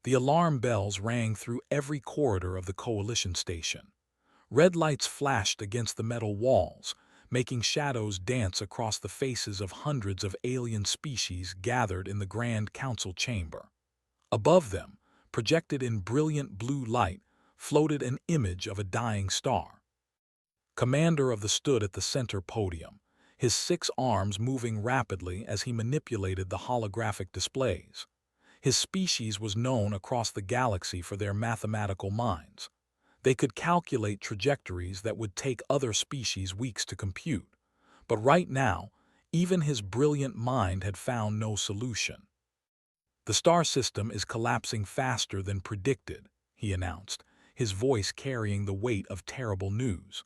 The alarm bells rang through every corridor of the Coalition station. Red lights flashed against the metal walls, making shadows dance across the faces of hundreds of alien species gathered in the Grand Council chamber. Above them, projected in brilliant blue light, floated an image of a dying star. Commander of the stood at the center podium, his 6 arms moving rapidly as he manipulated the holographic displays. His species was known across the galaxy for their mathematical minds. They could calculate trajectories that would take other species weeks to compute. But right now, even his brilliant mind had found no solution. "The star system is collapsing faster than predicted," he announced, his voice carrying the weight of terrible news.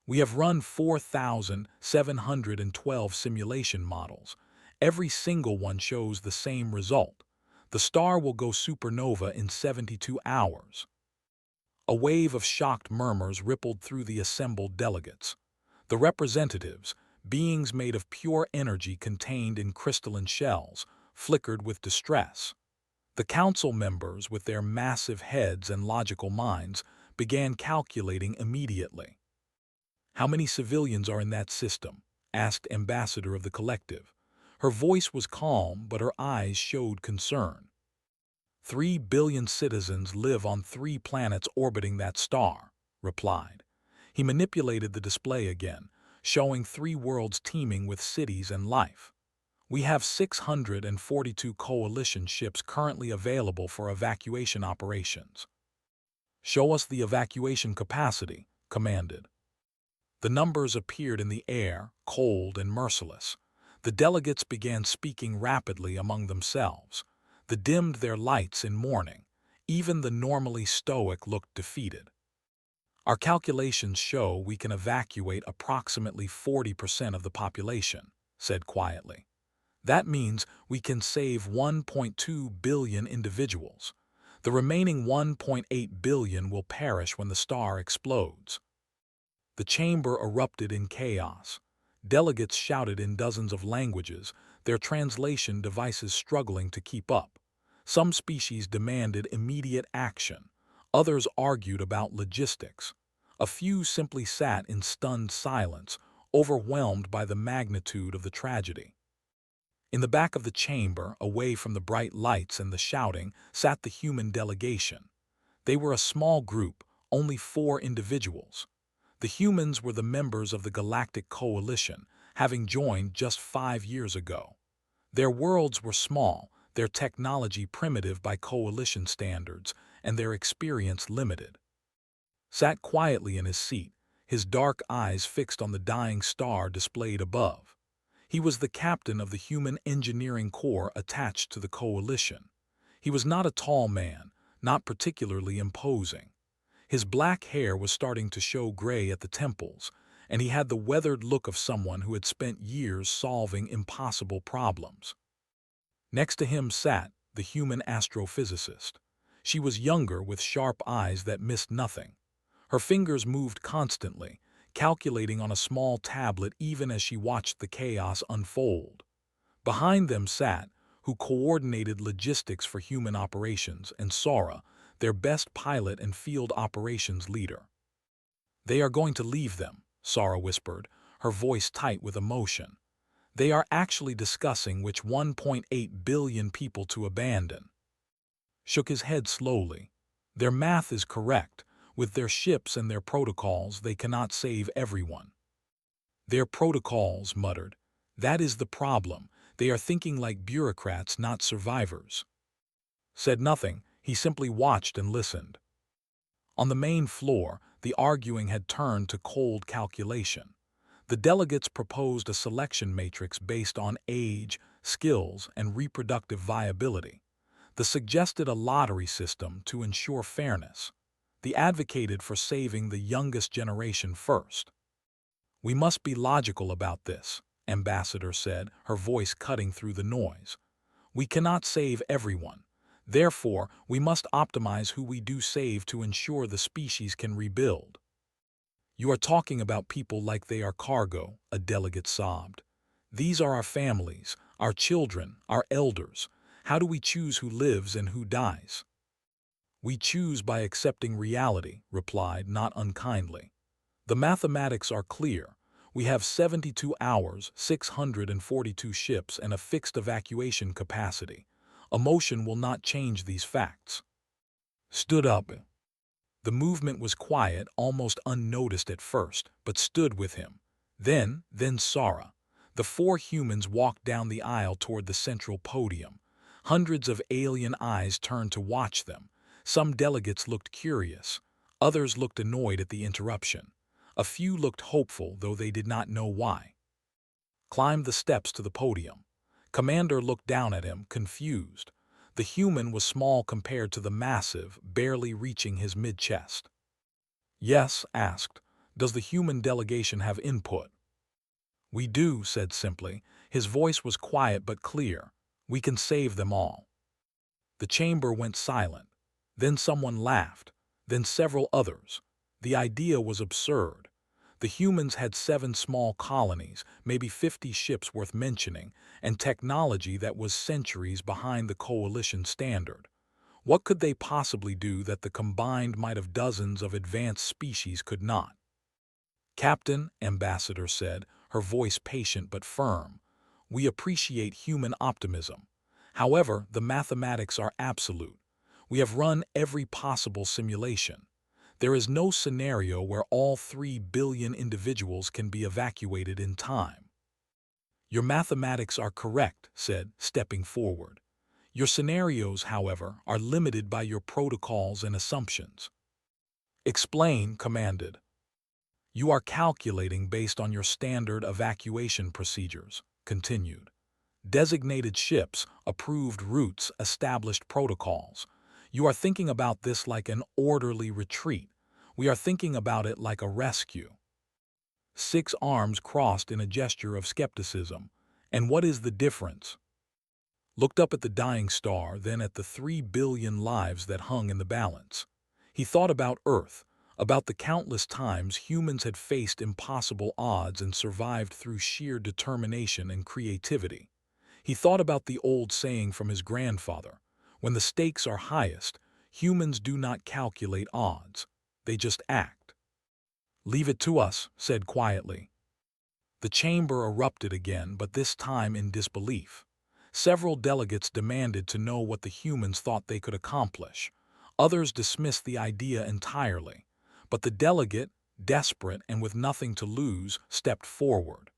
"We have run 4,712 simulation models. Every single one shows the same result. The star will go supernova in 72 hours. A wave of shocked murmurs rippled through the assembled delegates. The representatives, beings made of pure energy contained in crystalline shells, flickered with distress. The council members, with their massive heads and logical minds, began calculating immediately. "How many civilians are in that system?" asked Ambassador of the Collective. Her voice was calm, but her eyes showed concern. 3 billion citizens live on 3 planets orbiting that star," replied. He manipulated the display again, showing 3 worlds teeming with cities and life. "We have 642 coalition ships currently available for evacuation operations." "Show us the evacuation capacity," commanded. The numbers appeared in the air, cold and merciless. The delegates began speaking rapidly among themselves. They dimmed their lights in mourning. Even the normally stoic looked defeated. "Our calculations show we can evacuate approximately 40% of the population," said quietly. "That means we can save 1.2 billion individuals. The remaining 1.8 billion will perish when the star explodes." The chamber erupted in chaos. Delegates shouted in dozens of languages, their translation devices struggling to keep up. Some species demanded immediate action. Others argued about logistics. A few simply sat in stunned silence, overwhelmed by the magnitude of the tragedy. In the back of the chamber, away from the bright lights and the shouting, sat the human delegation. They were a small group, only 4 individuals. The humans were the members of the Galactic Coalition, having joined just 5 years ago. Their worlds were small, their technology primitive by Coalition standards, and their experience limited. Sat quietly in his seat, his dark eyes fixed on the dying star displayed above. He was the captain of the Human Engineering Corps attached to the Coalition. He was not a tall man, not particularly imposing. His black hair was starting to show gray at the temples, and he had the weathered look of someone who had spent years solving impossible problems. Next to him sat the human astrophysicist. She was younger, with sharp eyes that missed nothing. Her fingers moved constantly, calculating on a small tablet even as she watched the chaos unfold. Behind them sat, who coordinated logistics for human operations, and Sora, their best pilot and field operations leader. "They are going to leave them," Sora whispered, her voice tight with emotion. "They are actually discussing which 1.8 billion people to abandon." Shook his head slowly. "Their math is correct. With their ships and their protocols, they cannot save everyone." "Their protocols," muttered. "That is the problem. They are thinking like bureaucrats, not survivors." Said nothing, he simply watched and listened. On the main floor, the arguing had turned to cold calculation. The delegates proposed a selection matrix based on age, skills, and reproductive viability. They suggested a lottery system to ensure fairness. They advocated for saving the youngest generation first. "We must be logical about this," Ambassador said, her voice cutting through the noise. "We cannot save everyone. Therefore, we must optimize who we do save to ensure the species can rebuild." "You are talking about people like they are cargo," a delegate sobbed. "These are our families, our children, our elders. How do we choose who lives and who dies?" We choose by accepting reality, replied, not unkindly. The mathematics are clear. We have 72 hours, 642 ships, and a fixed evacuation capacity. Emotion will not change these facts. Stood up. The movement was quiet, almost unnoticed at first, but stood with him. Then Sarah. The four humans walked down the aisle toward the central podium. Hundreds of alien eyes turned to watch them. Some delegates looked curious. Others looked annoyed at the interruption. A few looked hopeful, though they did not know why. Climbed the steps to the podium. Commander looked down at him, confused. The human was small compared to the massive, barely reaching his mid-chest. Yes, asked, does the human delegation have input? We do, said simply. His voice was quiet but clear. We can save them all. The chamber went silent. Then someone laughed. Then several others. The idea was absurd. The humans had 7 small colonies, maybe 50 ships worth mentioning, and technology that was centuries behind the coalition standard. What could they possibly do that the combined might of dozens of advanced species could not? Captain, Ambassador said, her voice patient but firm, we appreciate human optimism. However, the mathematics are absolute. We have run every possible simulation. There is no scenario where all 3 billion individuals can be evacuated in time. Your mathematics are correct, said, stepping forward. Your scenarios, however, are limited by your protocols and assumptions. Explain, commanded. You are calculating based on your standard evacuation procedures, continued. Designated ships, approved routes, established protocols. You are thinking about this like an orderly retreat. We are thinking about it like a rescue. 6 arms crossed in a gesture of skepticism. And what is the difference? Looked up at the dying star, then at the 3 billion lives that hung in the balance. He thought about Earth, about the countless times humans had faced impossible odds and survived through sheer determination and creativity. He thought about the old saying from his grandfather, when the stakes are highest, humans do not calculate odds, they just act. Leave it to us, said quietly. The chamber erupted again, but this time in disbelief. Several delegates demanded to know what the humans thought they could accomplish. Others dismissed the idea entirely. But the delegate, desperate and with nothing to lose, stepped forward.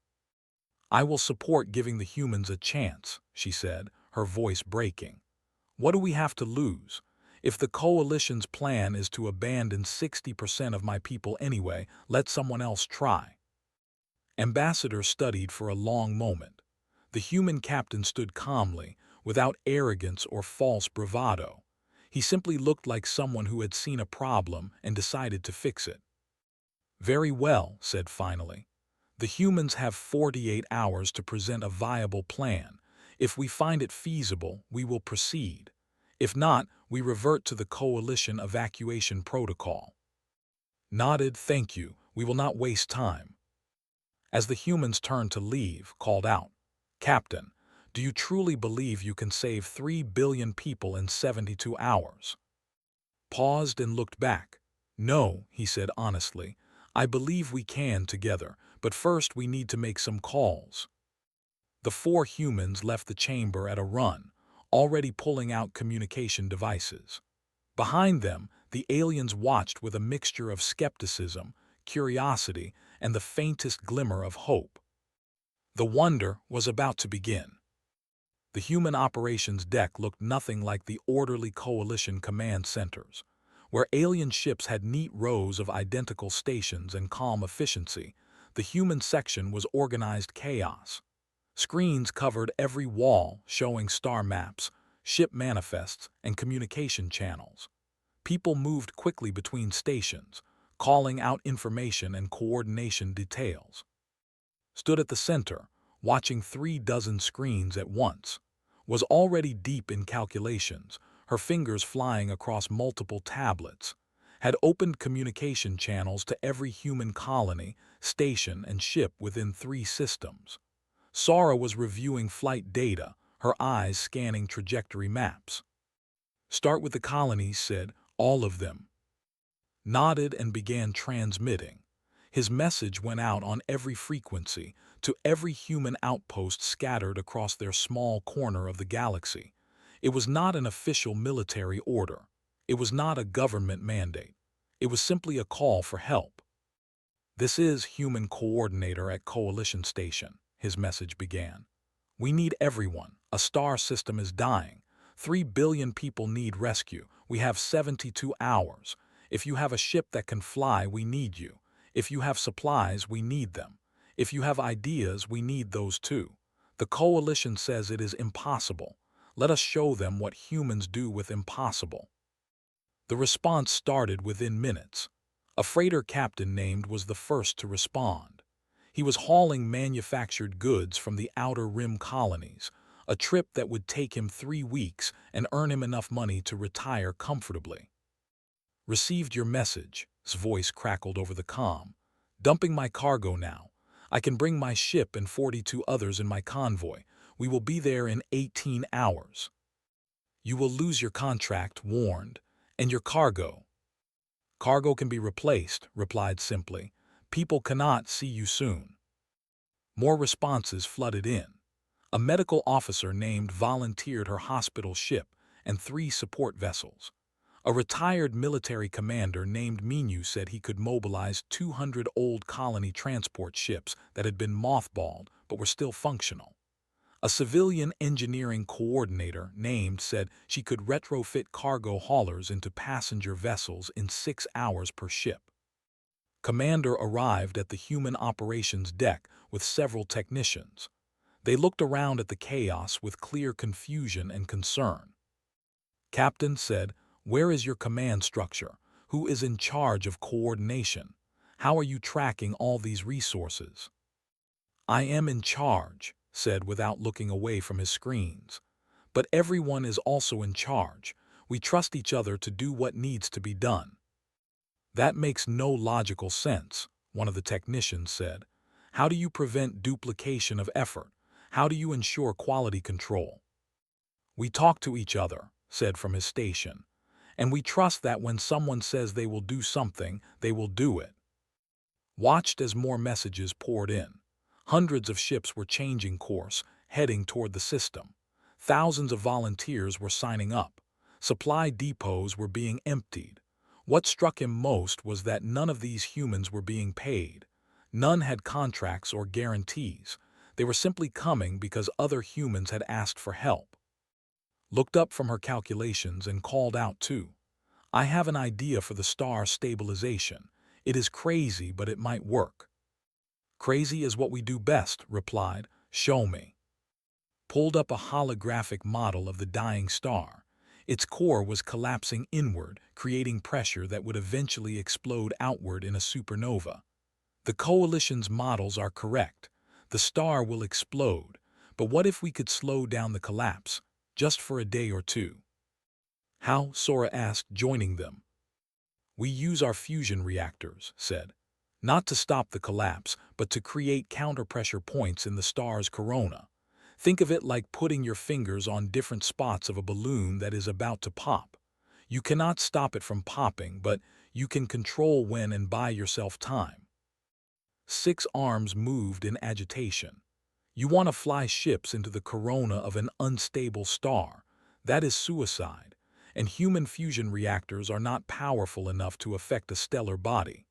I will support giving the humans a chance, she said, her voice breaking. What do we have to lose? If the coalition's plan is to abandon 60% of my people anyway, let someone else try. Ambassador studied for a long moment. The human captain stood calmly, without arrogance or false bravado. He simply looked like someone who had seen a problem and decided to fix it. Very well, said finally. The humans have 48 hours to present a viable plan. If we find it feasible, we will proceed. If not, we revert to the coalition evacuation protocol. Nodded, thank you, we will not waste time. As the humans turned to leave, called out, Captain, do you truly believe you can save 3 billion people in 72 hours? Paused and looked back. No, he said honestly, I believe we can together, but first we need to make some calls. The 4 humans left the chamber at a run, already pulling out communication devices. Behind them, the aliens watched with a mixture of skepticism, curiosity, and the faintest glimmer of hope. The wonder was about to begin. The human operations deck looked nothing like the orderly coalition command centers, where alien ships had neat rows of identical stations and calm efficiency. The human section was organized chaos. Screens covered every wall, showing star maps, ship manifests, and communication channels. People moved quickly between stations, calling out information and coordination details. Stood at the center, watching 36 screens at once. Was already deep in calculations, her fingers flying across multiple tablets. Had opened communication channels to every human colony, station, and ship within 3 systems. Sarah was reviewing flight data, her eyes scanning trajectory maps. Start with the colonies, said, All of them nodded and began transmitting. His message went out on every frequency to every human outpost scattered across their small corner of the galaxy. It was not an official military order. It was not a government mandate. It was simply a call for help. "This is Human Coordinator at Coalition Station," his message began. "We need everyone. A star system is dying. 3 billion people need rescue. We have 72 hours. If you have a ship that can fly, we need you. If you have supplies, we need them. If you have ideas, we need those too. The Coalition says it is impossible. Let us show them what humans do with impossible." The response started within minutes. A freighter captain named was the first to respond. He was hauling manufactured goods from the Outer Rim colonies, a trip that would take him 3 weeks and earn him enough money to retire comfortably. "Received your message," his voice crackled over the comm. "Dumping my cargo now. I can bring my ship and 42 others in my convoy. We will be there in 18 hours. You will lose your contract, warned, and your cargo." "Cargo can be replaced," replied simply. "People cannot see you soon." More responses flooded in. A medical officer named volunteered her hospital ship and 3 support vessels. A retired military commander named Minu said he could mobilize 200 old colony transport ships that had been mothballed but were still functional. A civilian engineering coordinator named said she could retrofit cargo haulers into passenger vessels in 6 hours per ship. Commander arrived at the human operations deck with several technicians. They looked around at the chaos with clear confusion and concern. Captain said, "Where is your command structure? Who is in charge of coordination? How are you tracking all these resources?" "I am in charge," said without looking away from his screens. "But everyone is also in charge. We trust each other to do what needs to be done." "That makes no logical sense," one of the technicians said. "How do you prevent duplication of effort? How do you ensure quality control?" "We talk to each other," said from his station. "And we trust that when someone says they will do something, they will do it." Watched as more messages poured in. Hundreds of ships were changing course, heading toward the system. Thousands of volunteers were signing up. Supply depots were being emptied. What struck him most was that none of these humans were being paid. None had contracts or guarantees. They were simply coming because other humans had asked for help. Looked up from her calculations and called out too. "I have an idea for the star stabilization. It is crazy, but it might work." "Crazy is what we do best," replied. "Show me." Pulled up a holographic model of the dying star. Its core was collapsing inward, creating pressure that would eventually explode outward in a supernova. "The Coalition's models are correct. The star will explode. But what if we could slow down the collapse, just for a day or two?" "How?" Sora asked, joining them. "We use our fusion reactors," said. "Not to stop the collapse, but to create counterpressure points in the star's corona. Think of it like putting your fingers on different spots of a balloon that is about to pop. You cannot stop it from popping, but you can control when and buy yourself time." 6 arms moved in agitation. "You want to fly ships into the corona of an unstable star. That is suicide, and human fusion reactors are not powerful enough to affect a stellar body."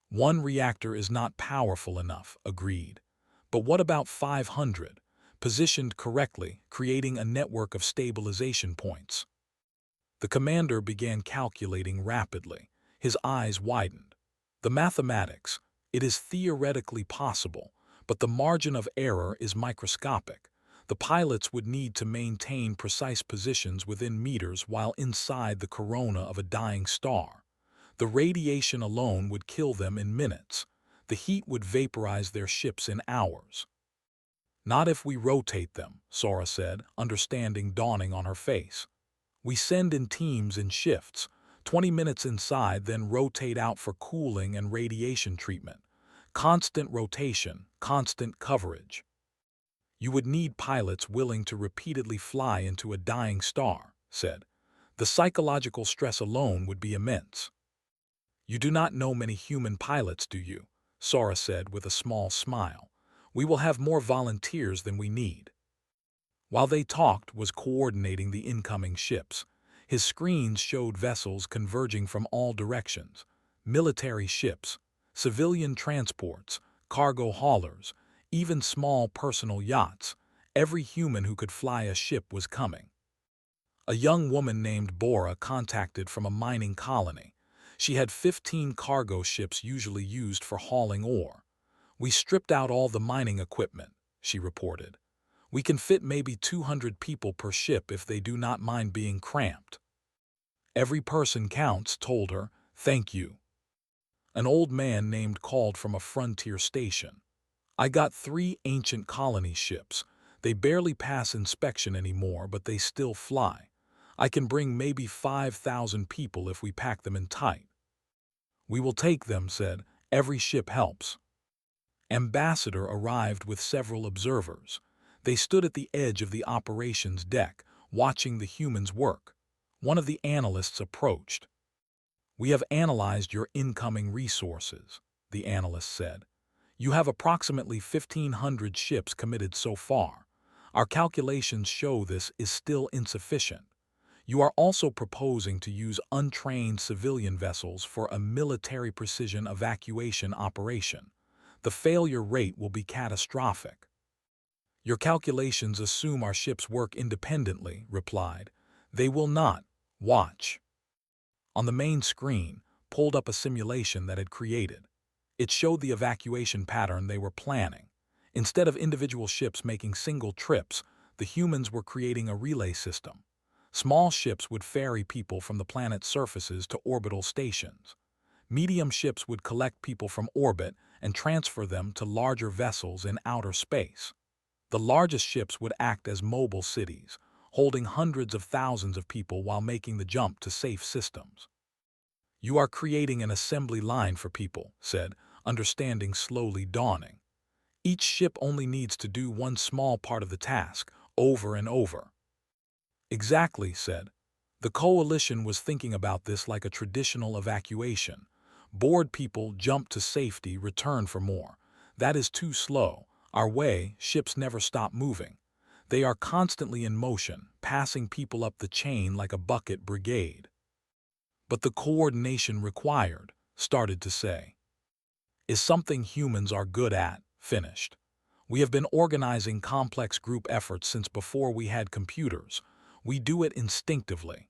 "One reactor is not powerful enough," agreed. "But what about 500? Positioned correctly, creating a network of stabilization points?" The commander began calculating rapidly. His eyes widened. "The mathematics. It is theoretically possible, but the margin of error is microscopic. The pilots would need to maintain precise positions within meters while inside the corona of a dying star. The radiation alone would kill them in minutes. The heat would vaporize their ships in hours." "Not if we rotate them," Sora said, understanding dawning on her face. "We send in teams in shifts, 20 minutes inside, then rotate out for cooling and radiation treatment. Constant rotation, constant coverage." "You would need pilots willing to repeatedly fly into a dying star," said. The psychological stress alone would be immense. You do not know many human pilots, do you? Sora said with a small smile. We will have more volunteers than we need. While they talked was coordinating the incoming ships. His screens showed vessels converging from all directions. Military ships, civilian transports, cargo haulers, even small personal yachts. Every human who could fly a ship was coming. A young woman named Bora contacted from a mining colony. She had 15 cargo ships usually used for hauling ore. We stripped out all the mining equipment, she reported. We can fit maybe 200 people per ship if they do not mind being cramped. Every person counts, told her, thank you. An old man named called from a frontier station. I got 3 ancient colony ships. They barely pass inspection anymore, but they still fly. I can bring maybe 5,000 people if we pack them in tight. We will take them, said. Every ship helps. Ambassador arrived with several observers. They stood at the edge of the operations deck, watching the humans work. One of the analysts approached. We have analyzed your incoming resources, the analyst said. You have approximately 1,500 ships committed so far. Our calculations show this is still insufficient. You are also proposing to use untrained civilian vessels for a military precision evacuation operation. The failure rate will be catastrophic. Your calculations assume our ships work independently, replied. They will not. Watch. On the main screen, pulled up a simulation that had created. It showed the evacuation pattern they were planning. Instead of individual ships making single trips, the humans were creating a relay system. Small ships would ferry people from the planet's surfaces to orbital stations. Medium ships would collect people from orbit and transfer them to larger vessels in outer space. The largest ships would act as mobile cities, holding hundreds of thousands of people while making the jump to safe systems. You are creating an assembly line for people, said, understanding slowly dawning. Each ship only needs to do one small part of the task, over and over. Exactly, said. The coalition was thinking about this like a traditional evacuation. Bored people jump to safety, return for more. That is too slow. Our way, ships never stop moving. They are constantly in motion, passing people up the chain like a bucket brigade. But the coordination required, started to say, is something humans are good at, finished. We have been organizing complex group efforts since before we had computers. We do it instinctively.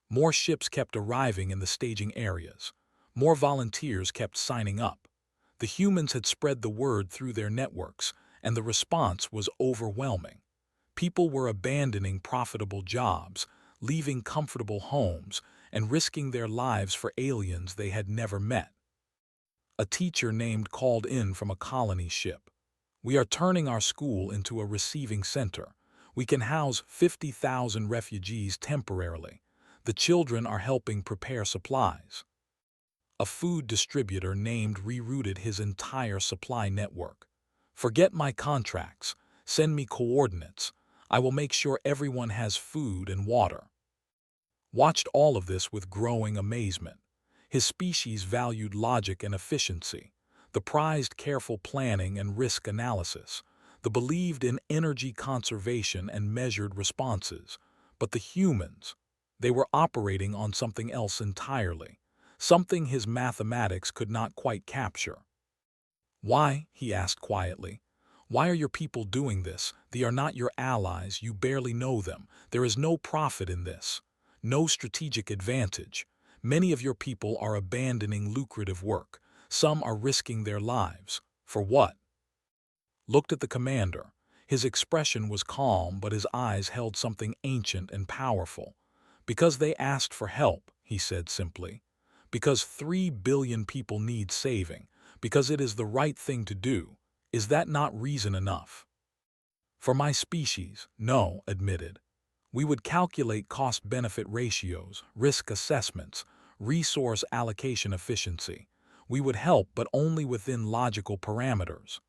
More ships kept arriving in the staging areas. More volunteers kept signing up. The humans had spread the word through their networks, and the response was overwhelming. People were abandoning profitable jobs, leaving comfortable homes, and risking their lives for aliens they had never met. A teacher named called in from a colony ship. We are turning our school into a receiving center. We can house 50,000 refugees temporarily. The children are helping prepare supplies. A food distributor named rerouted his entire supply network. Forget my contracts. Send me coordinates. I will make sure everyone has food and water. Watched all of this with growing amazement. His species valued logic and efficiency. The prized careful planning and risk analysis. The believed in energy conservation and measured responses. But the humans, they were operating on something else entirely, something his mathematics could not quite capture. Why? He asked quietly. Why are your people doing this? They are not your allies, you barely know them. There is no profit in this. No strategic advantage. Many of your people are abandoning lucrative work. Some are risking their lives. For what? Looked at the commander. His expression was calm, but his eyes held something ancient and powerful. Because they asked for help, he said simply. Because 3 billion people need saving. Because it is the right thing to do. Is that not reason enough? For my species, no, admitted. We would calculate cost-benefit ratios, risk assessments, resource allocation efficiency. We would help, but only within logical parameters.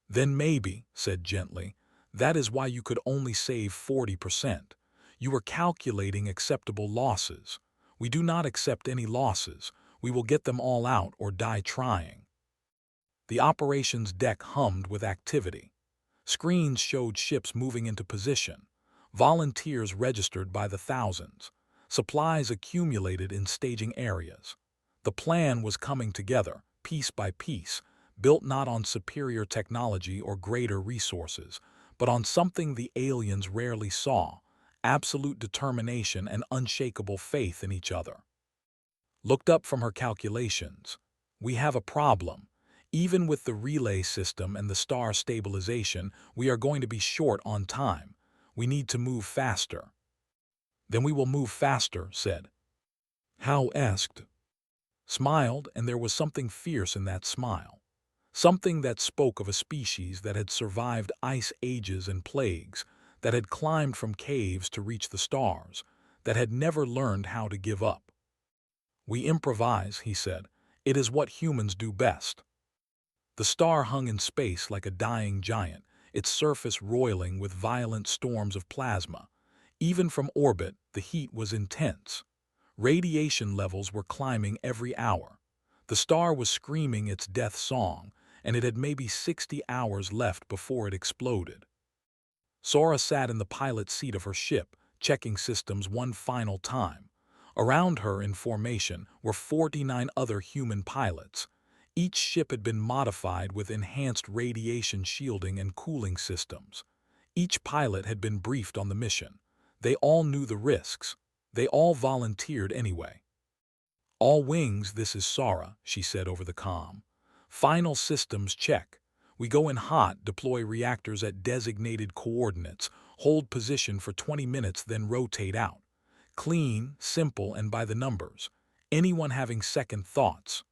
Then maybe, said gently, that is why you could only save 40%. You are calculating acceptable losses. We do not accept any losses. We will get them all out or die trying. The operations deck hummed with activity. Screens showed ships moving into position. Volunteers registered by the thousands. Supplies accumulated in staging areas. The plan was coming together, piece by piece, built not on superior technology or greater resources, but on something the aliens rarely saw: absolute determination and unshakable faith in each other. Looked up from her calculations. We have a problem. Even with the relay system and the star stabilization, we are going to be short on time. We need to move faster. Then we will move faster, said. Hal asked. Smiled, and there was something fierce in that smile. Something that spoke of a species that had survived ice ages and plagues, that had climbed from caves to reach the stars, that had never learned how to give up. We improvise, he said. It is what humans do best. The star hung in space like a dying giant, its surface roiling with violent storms of plasma. Even from orbit, the heat was intense. Radiation levels were climbing every hour. The star was screaming its death song, and it had maybe 60 hours left before it exploded. Sora sat in the pilot seat of her ship, checking systems one final time. Around her, in formation, were 49 other human pilots. Each ship had been modified with enhanced radiation shielding and cooling systems. Each pilot had been briefed on the mission. They all knew the risks. They all volunteered anyway. All wings, this is Sora, she said over the comm. Final systems check. We go in hot, deploy reactors at designated coordinates, hold position for 20 minutes, then rotate out. Clean, simple, and by the numbers. Anyone having second thoughts?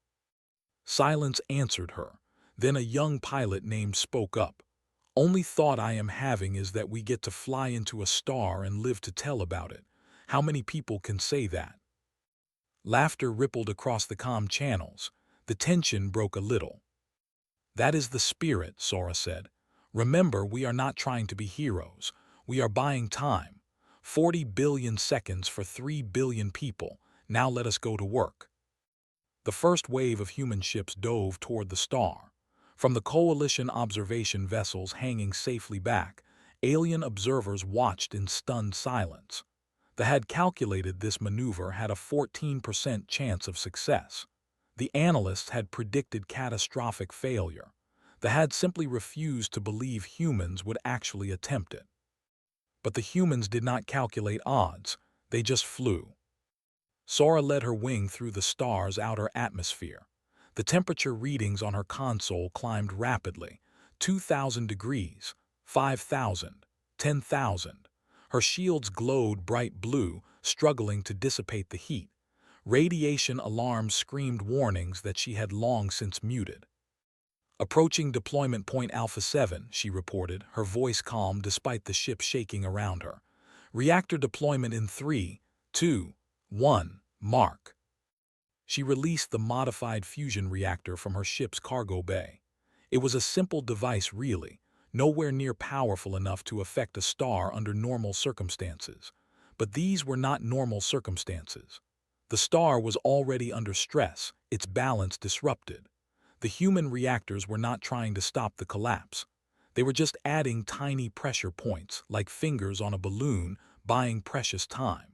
Silence answered her. Then a young pilot named spoke up. Only thought I am having is that we get to fly into a star and live to tell about it. How many people can say that? Laughter rippled across the comm channels. The tension broke a little. That is the spirit, Sora said. Remember, we are not trying to be heroes. We are buying time. 40 billion seconds for 3 billion people. Now let us go to work. The first wave of human ships dove toward the star. From the coalition observation vessels hanging safely back, alien observers watched in stunned silence. The had calculated this maneuver had a 14% chance of success. The analysts had predicted catastrophic failure. The had simply refused to believe humans would actually attempt it. But the humans did not calculate odds, they just flew. Sora led her wing through the star's outer atmosphere. The temperature readings on her console climbed rapidly. 2,000 degrees, 5,000, 10,000. Her shields glowed bright blue, struggling to dissipate the heat. Radiation alarms screamed warnings that she had long since muted. Approaching deployment point Alpha 7, she reported, her voice calm despite the ship shaking around her. Reactor deployment in 3, 2, 1, mark. She released the modified fusion reactor from her ship's cargo bay. It was a simple device really, nowhere near powerful enough to affect a star under normal circumstances. But these were not normal circumstances. The star was already under stress, its balance disrupted. The human reactors were not trying to stop the collapse. They were just adding tiny pressure points, like fingers on a balloon, buying precious time.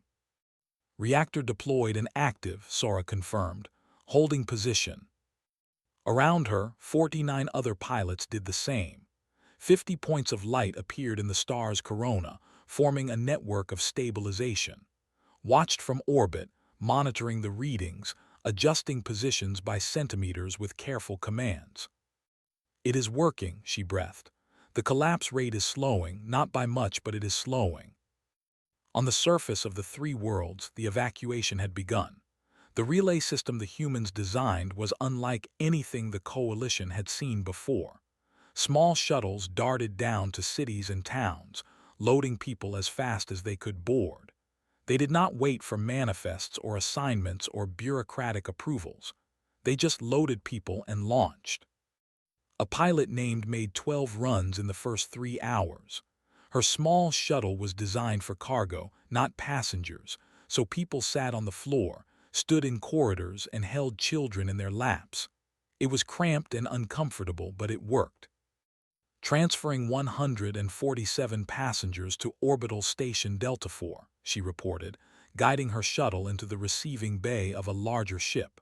Reactor deployed and active, Sora confirmed, holding position. Around her, 49 other pilots did the same. 50 points of light appeared in the star's corona, forming a network of stabilization. Watched from orbit, monitoring the readings, adjusting positions by centimeters with careful commands. It is working, she breathed. The collapse rate is slowing, not by much, but it is slowing. On the surface of the three worlds, the evacuation had begun. The relay system the humans designed was unlike anything the Coalition had seen before. Small shuttles darted down to cities and towns, loading people as fast as they could board. They did not wait for manifests or assignments or bureaucratic approvals. They just loaded people and launched. A pilot named made 12 runs in the first 3 hours. Her small shuttle was designed for cargo, not passengers, so people sat on the floor, stood in corridors, and held children in their laps. It was cramped and uncomfortable, but it worked. Transferring 147 passengers to Orbital Station Delta IV, she reported, guiding her shuttle into the receiving bay of a larger ship.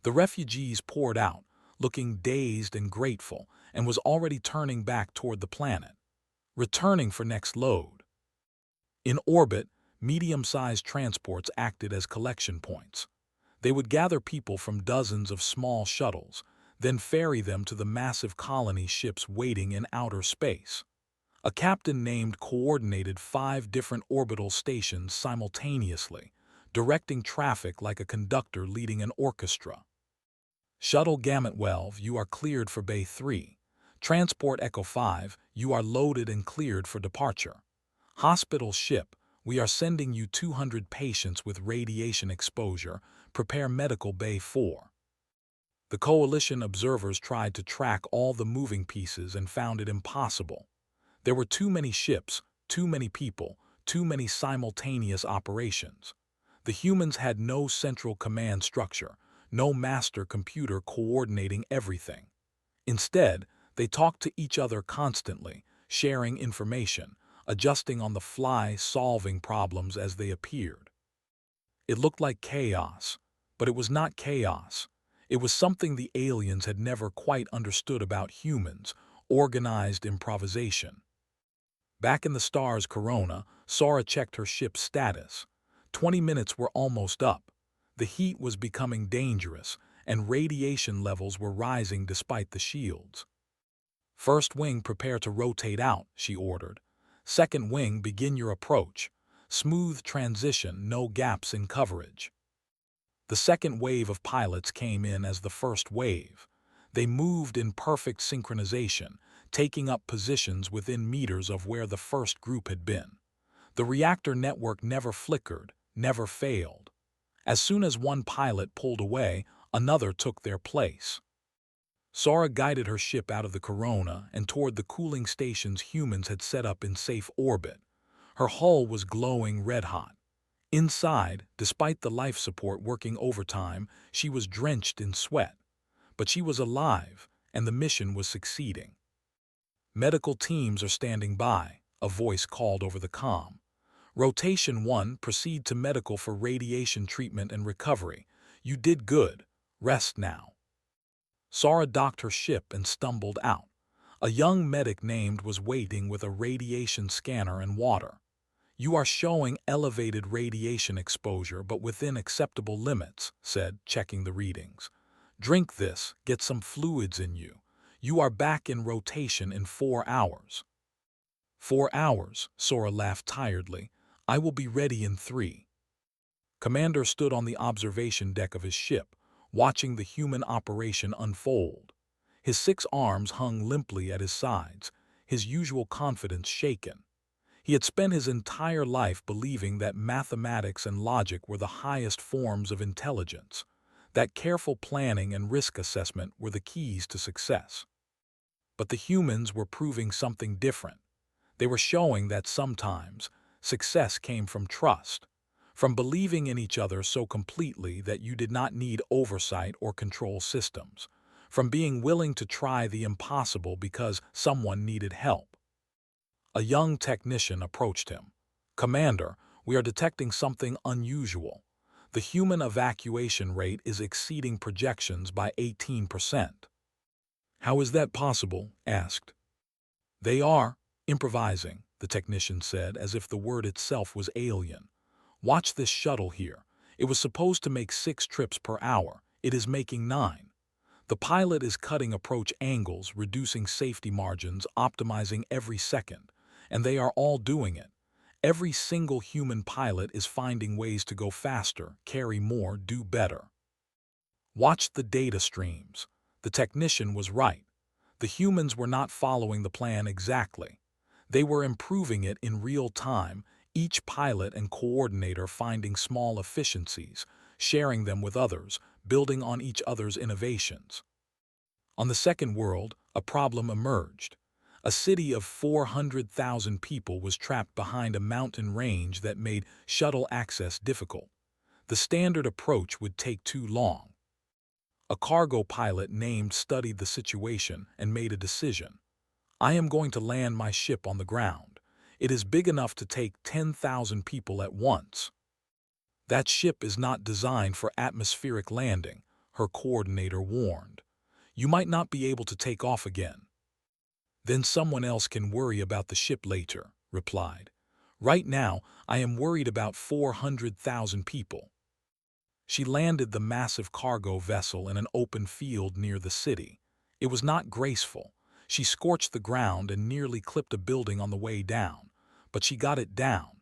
The refugees poured out, looking dazed and grateful, and was already turning back toward the planet, returning for next load. In orbit, medium-sized transports acted as collection points. They would gather people from dozens of small shuttles, then ferry them to the massive colony ships waiting in outer space. A captain named coordinated 5 different orbital stations simultaneously, directing traffic like a conductor leading an orchestra. Shuttle Gamut 12, you are cleared for Bay 3. Transport Echo 5, you are loaded and cleared for departure. Hospital Ship, we are sending you 200 patients with radiation exposure. Prepare Medical Bay 4. The Coalition observers tried to track all the moving pieces and found it impossible. There were too many ships, too many people, too many simultaneous operations. The humans had no central command structure, no master computer coordinating everything. Instead, they talked to each other constantly, sharing information, adjusting on the fly, solving problems as they appeared. It looked like chaos, but it was not chaos. It was something the aliens had never quite understood about humans: organized improvisation. Back in the star's corona, Sora checked her ship's status. 20 minutes were almost up. The heat was becoming dangerous, and radiation levels were rising despite the shields. First wing, prepare to rotate out, she ordered. Second wing, begin your approach. Smooth transition, no gaps in coverage. The second wave of pilots came in as the first wave. They moved in perfect synchronization, taking up positions within meters of where the first group had been. The reactor network never flickered, never failed. As soon as one pilot pulled away, another took their place. Sora guided her ship out of the corona and toward the cooling stations humans had set up in safe orbit. Her hull was glowing red-hot. Inside, despite the life support working overtime, she was drenched in sweat. But she was alive, and the mission was succeeding. Medical teams are standing by, a voice called over the comm. Rotation 1, proceed to medical for radiation treatment and recovery. You did good. Rest now. Sora docked her ship and stumbled out. A young medic named was waiting with a radiation scanner and water. You are showing elevated radiation exposure but within acceptable limits, said, checking the readings. Drink this, get some fluids in you. You are back in rotation in 4 hours. 4 hours, Sora laughed tiredly. I will be ready in 3. Commander stood on the observation deck of his ship, watching the human operation unfold. His 6 arms hung limply at his sides, his usual confidence shaken. He had spent his entire life believing that mathematics and logic were the highest forms of intelligence, that careful planning and risk assessment were the keys to success. But the humans were proving something different. They were showing that sometimes success came from trust, from believing in each other so completely that you did not need oversight or control systems, from being willing to try the impossible because someone needed help. A young technician approached him. Commander, we are detecting something unusual. The human evacuation rate is exceeding projections by 18%. How is that possible? Asked. They are improvising, the technician said, as if the word itself was alien. Watch this shuttle here. It was supposed to make 6 trips per hour. It is making 9. The pilot is cutting approach angles, reducing safety margins, optimizing every second. And they are all doing it. Every single human pilot is finding ways to go faster, carry more, do better. Watch the data streams. The technician was right. The humans were not following the plan exactly. They were improving it in real time, each pilot and coordinator finding small efficiencies, sharing them with others, building on each other's innovations. On the second world, a problem emerged. A city of 400,000 people was trapped behind a mountain range that made shuttle access difficult. The standard approach would take too long. A cargo pilot named studied the situation and made a decision. I am going to land my ship on the ground. It is big enough to take 10,000 people at once. That ship is not designed for atmospheric landing, her coordinator warned. You might not be able to take off again. Then someone else can worry about the ship later, replied. Right now, I am worried about 400,000 people. She landed the massive cargo vessel in an open field near the city. It was not graceful. She scorched the ground and nearly clipped a building on the way down, but she got it down.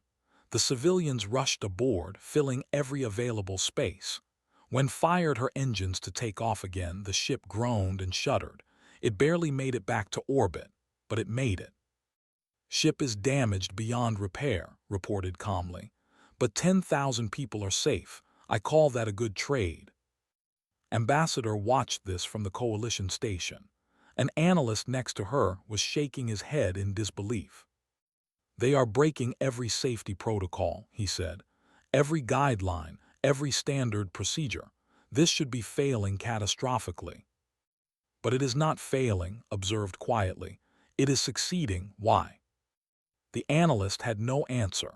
The civilians rushed aboard, filling every available space. When fired her engines to take off again, the ship groaned and shuddered. It barely made it back to orbit, but it made it. Ship is damaged beyond repair, reported calmly. But 10,000 people are safe. I call that a good trade. Ambassador watched this from the coalition station. An analyst next to her was shaking his head in disbelief. They are breaking every safety protocol, he said. Every guideline, every standard procedure. This should be failing catastrophically. But it is not failing, observed quietly. It is succeeding. Why? The analyst had no answer.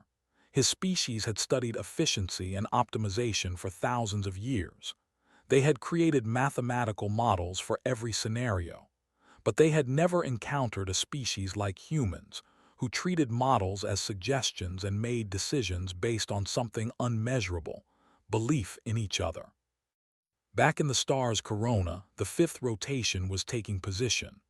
His species had studied efficiency and optimization for thousands of years. They had created mathematical models for every scenario. But they had never encountered a species like humans, who treated models as suggestions and made decisions based on something unmeasurable, belief in each other. Back in the star's corona, the fifth rotation was taking position.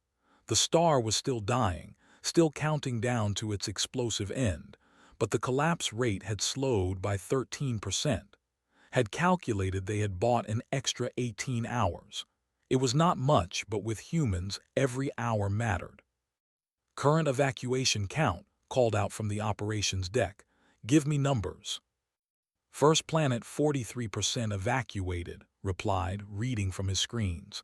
The star was still dying, still counting down to its explosive end, but the collapse rate had slowed by 13%. Had calculated they had bought an extra 18 hours. It was not much, but with humans, every hour mattered. Current evacuation count, called out from the operations deck. Give me numbers. First planet 43% evacuated, replied, reading from his screens.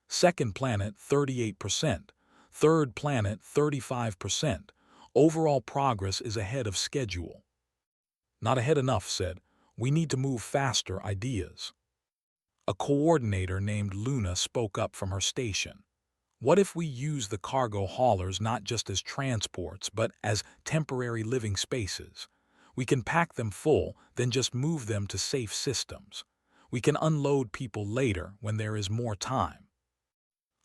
Second planet 38%. Third planet 35%. Overall progress is ahead of schedule. Not ahead enough, said. We need to move faster. Ideas. A coordinator named Luna spoke up from her station. What if we use the cargo haulers not just as transports, but as temporary living spaces? We can pack them full, then just move them to safe systems. We can unload people later when there is more time.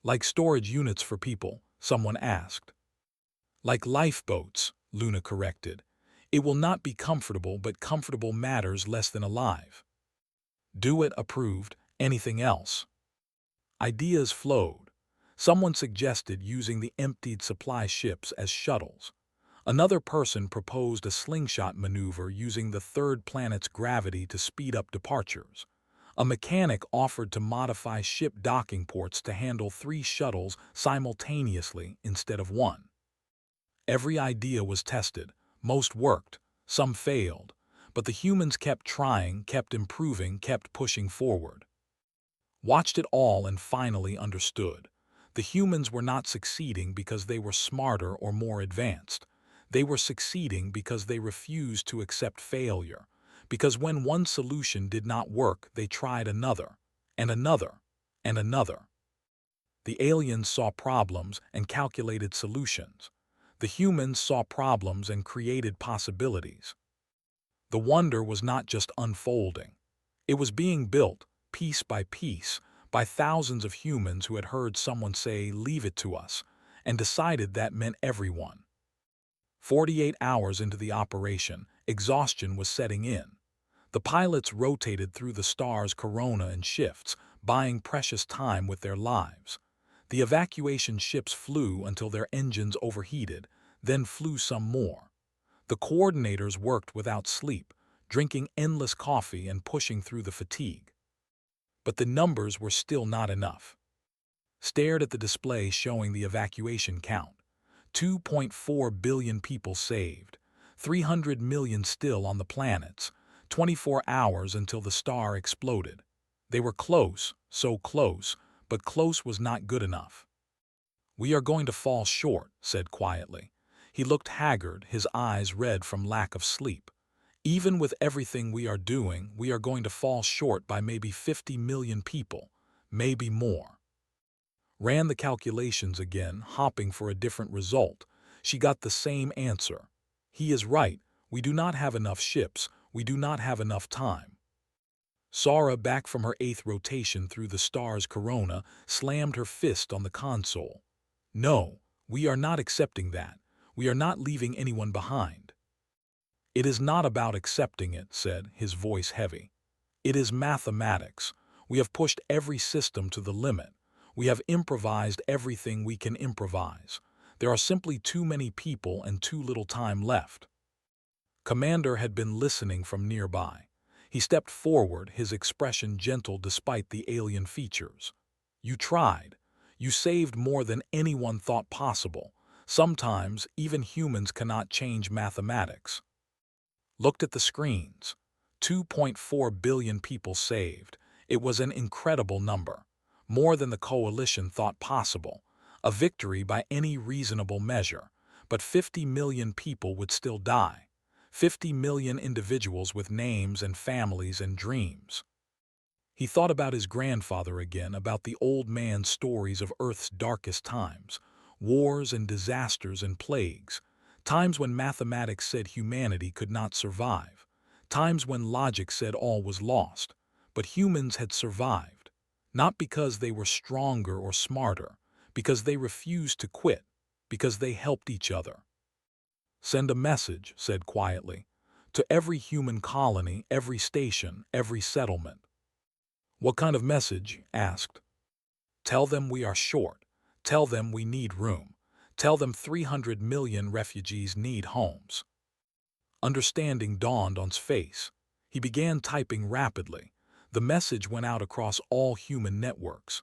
Like storage units for people, someone asked. Like lifeboats, Luna corrected. It will not be comfortable, but comfortable matters less than alive. Do it, approved. Anything else? Ideas flowed. Someone suggested using the emptied supply ships as shuttles. Another person proposed a slingshot maneuver using the third planet's gravity to speed up departures. A mechanic offered to modify ship docking ports to handle 3 shuttles simultaneously instead of 1. Every idea was tested. Most worked, some failed, but the humans kept trying, kept improving, kept pushing forward. Watched it all and finally understood. The humans were not succeeding because they were smarter or more advanced. They were succeeding because they refused to accept failure, because when one solution did not work, they tried another, and another, and another. The aliens saw problems and calculated solutions. The humans saw problems and created possibilities. The wonder was not just unfolding. It was being built, piece by piece, by thousands of humans who had heard someone say, "Leave it to us," and decided that meant everyone. 48 hours into the operation, exhaustion was setting in. The pilots rotated through the star's corona in shifts, buying precious time with their lives. The evacuation ships flew until their engines overheated, then flew some more. The coordinators worked without sleep, drinking endless coffee and pushing through the fatigue. But the numbers were still not enough. Stared at the display showing the evacuation count. 2.4 billion people saved. 300 million still on the planets. 24 hours until the star exploded. They were close, so close, but close was not good enough. "We are going to fall short," said quietly. He looked haggard, his eyes red from lack of sleep. "Even with everything we are doing, we are going to fall short by maybe 50 million people, maybe more." Ran the calculations again, hopping for a different result. She got the same answer. He is right. We do not have enough ships. We do not have enough time. Sara, back from her 8th rotation through the star's corona, slammed her fist on the console. "No, we are not accepting that. We are not leaving anyone behind." "It is not about accepting it," said, his voice heavy. "It is mathematics. We have pushed every system to the limit. We have improvised everything we can improvise. There are simply too many people and too little time left." Commander had been listening from nearby. He stepped forward, his expression gentle despite the alien features. "You tried. You saved more than anyone thought possible. Sometimes even humans cannot change mathematics." Looked at the screens. 2.4 billion people saved. It was an incredible number. More than the coalition thought possible. A victory by any reasonable measure. But 50 million people would still die. 50 million individuals with names and families and dreams. He thought about his grandfather again, about the old man's stories of Earth's darkest times. Wars and disasters and plagues. Times when mathematics said humanity could not survive. Times when logic said all was lost. But humans had survived. Not because they were stronger or smarter. Because they refused to quit. Because they helped each other. "Send a message," said quietly. "To every human colony, every station, every settlement." "What kind of message?" asked. "Tell them we are short. Tell them we need room. Tell them 300 million refugees need homes." Understanding dawned on his face. He began typing rapidly. The message went out across all human networks.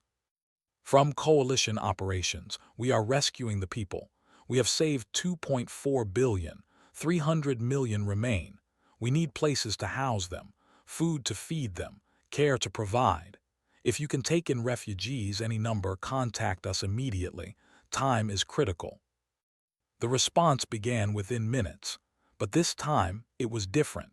"From coalition operations, we are rescuing the people. We have saved 2.4 billion. 300 million remain. We need places to house them, food to feed them, care to provide. If you can take in refugees, any number, contact us immediately. Time is critical." The response began within minutes. But this time, it was different.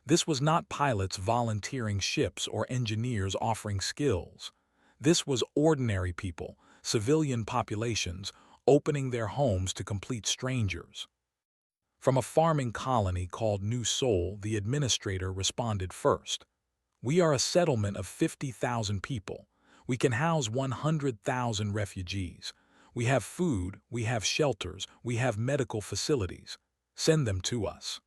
This was not pilots volunteering ships or engineers offering skills. This was ordinary people, civilian populations, opening their homes to complete strangers. From a farming colony called New Seoul, the administrator responded first. "We are a settlement of 50,000 people. We can house 100,000 refugees. We have food, we have shelters, we have medical facilities. Send them to us."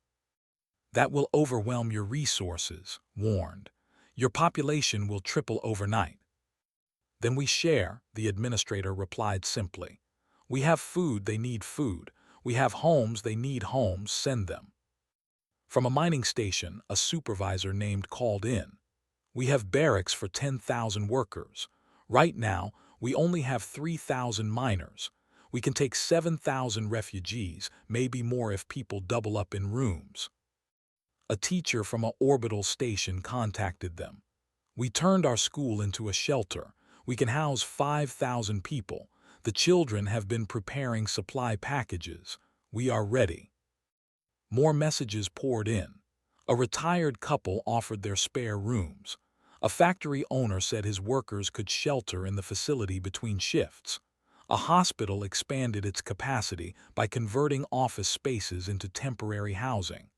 "That will overwhelm your resources," warned. "Your population will triple overnight." "Then we share," the administrator replied simply. "We have food, they need food. We have homes, they need homes, send them." From a mining station, a supervisor named called in. "We have barracks for 10,000 workers. Right now, we only have 3,000 miners. We can take 7,000 refugees, maybe more if people double up in rooms." A teacher from an orbital station contacted them. "We turned our school into a shelter. We can house 5,000 people. The children have been preparing supply packages. We are ready." More messages poured in. A retired couple offered their spare rooms. A factory owner said his workers could shelter in the facility between shifts. A hospital expanded its capacity by converting office spaces into temporary housing.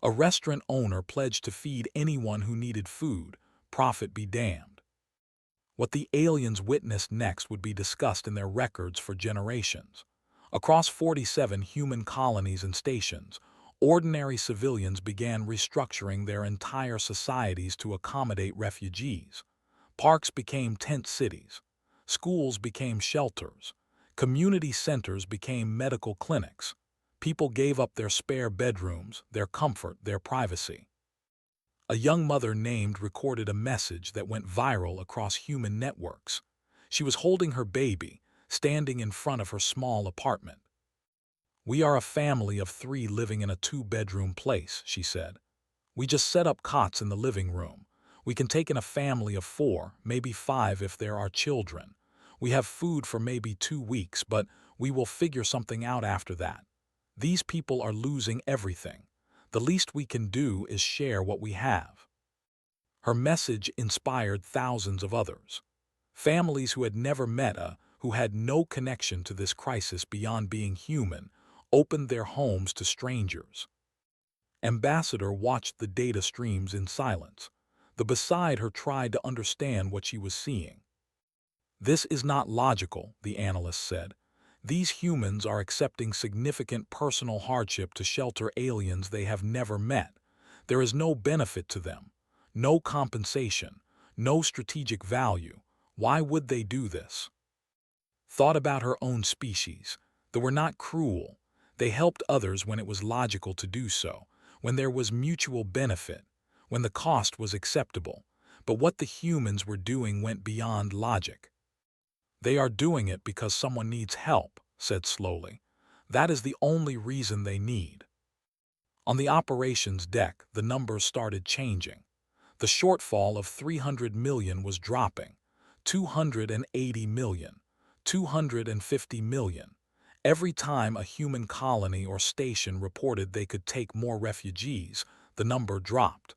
A restaurant owner pledged to feed anyone who needed food, profit be damned. What the aliens witnessed next would be discussed in their records for generations. Across 47 human colonies and stations, ordinary civilians began restructuring their entire societies to accommodate refugees. Parks became tent cities. Schools became shelters. Community centers became medical clinics. People gave up their spare bedrooms, their comfort, their privacy. A young mother named recorded a message that went viral across human networks. She was holding her baby, standing in front of her small apartment. "We are a family of 3 living in a 2-bedroom place," she said. "We just set up cots in the living room. We can take in a family of 4, maybe 5 if there are children. We have food for maybe 2 weeks, but we will figure something out after that. These people are losing everything. The least we can do is share what we have." Her message inspired thousands of others. Families who had never met her, who had no connection to this crisis beyond being human, opened their homes to strangers. Ambassador watched the data streams in silence. The beside her tried to understand what she was seeing. "This is not logical," the analyst said. "These humans are accepting significant personal hardship to shelter aliens they have never met. There is no benefit to them, no compensation, no strategic value. Why would they do this?" Thought about her own species. They were not cruel. They helped others when it was logical to do so, when there was mutual benefit, when the cost was acceptable. But what the humans were doing went beyond logic. "They are doing it because someone needs help," said slowly. "That is the only reason they need." On the operations deck, the numbers started changing. The shortfall of 300 million was dropping. 280 million. 250 million. Every time a human colony or station reported they could take more refugees, the number dropped.